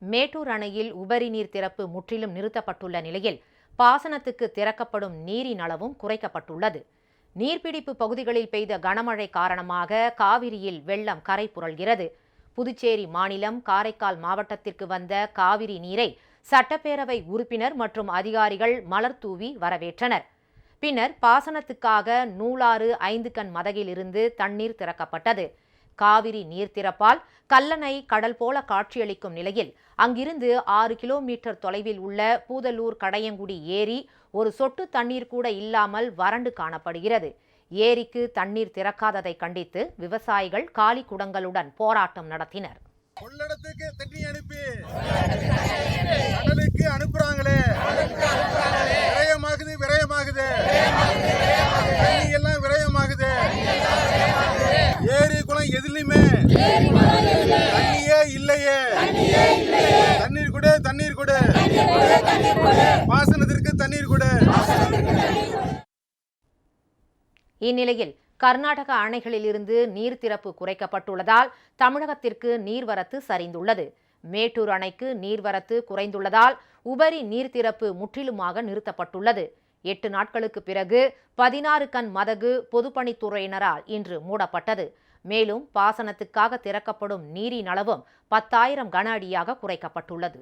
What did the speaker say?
மேட்டூர் அணையில் உபரி நீர் திறப்பு முற்றிலும் நிறுத்தப்பட்டுள்ள நிலையில் பாசனத்துக்கு திறக்கப்படும் நீரின் அளவும் குறைக்கப்பட்டுள்ளது. நீர்பிடிப்பு பகுதிகளில் பெய்த கனமழை காரணமாக காவிரியில் வெள்ளம் கரை புரள்கிறது. புதுச்சேரி மாநிலம் காரைக்கால் மாவட்டத்திற்கு வந்த காவிரி நீரை சட்டப்பேரவை உறுப்பினர் மற்றும் அதிகாரிகள் மலர் தூவி வரவேற்றனர். பின்னர் பாசனத்துக்காக நூலாறு 5 கண் மதகிலிருந்து தண்ணீர் திறக்கப்பட்டது. காவிரி நீர் திறப்பால் கல்லணை கடல் போல காட்சியளிக்கும் நிலையில் அங்கிருந்து 6 கிலோமீட்டர் தொலைவில் உள்ள பூதலூர் கடையங்குடி ஏரி ஒரு சொட்டு தண்ணீர் கூட இல்லாமல் வறண்டு காணப்படுகிறது. ஏரிக்கு தண்ணீர் திறக்காததை கண்டித்து விவசாயிகள் காலி குடங்களுடன் போராட்டம் நடத்தினர். கொள்ளடத்துக்கு தண்ணி அனுப்பி கடலுக்கு அனுப்புறாங்களே, விரயமாகுது விரயமாகுது, தண்ணி எல்லாம் விரயமாகுது. ஏரி குளம் எதுலையுமே தண்ணியே இல்லையே. தண்ணீர் கொடு, தண்ணீர் கொடு, பாசனத்திற்கு தண்ணீர் கொடு. இந்நிலையில் கர்நாடக அணைகளிலிருந்து நீர் திறப்பு குறைக்கப்பட்டுள்ளதால் தமிழகத்திற்கு நீர்வரத்து சரிந்துள்ளது. மேட்டூர் அணைக்கு நீர்வரத்து குறைந்துள்ளதால் உபரி நீர் திறப்பு முற்றிலுமாக நிறுத்தப்பட்டுள்ளது. 8 நாட்களுக்கு பிறகு 16 கண் மதகு பொதுப்பணித்துறையினரால் இன்று மூடப்பட்டது. மேலும் பாசனத்துக்காக திறக்கப்படும் நீரின் அளவும் 10,000 கன அடியாக குறைக்கப்பட்டுள்ளது.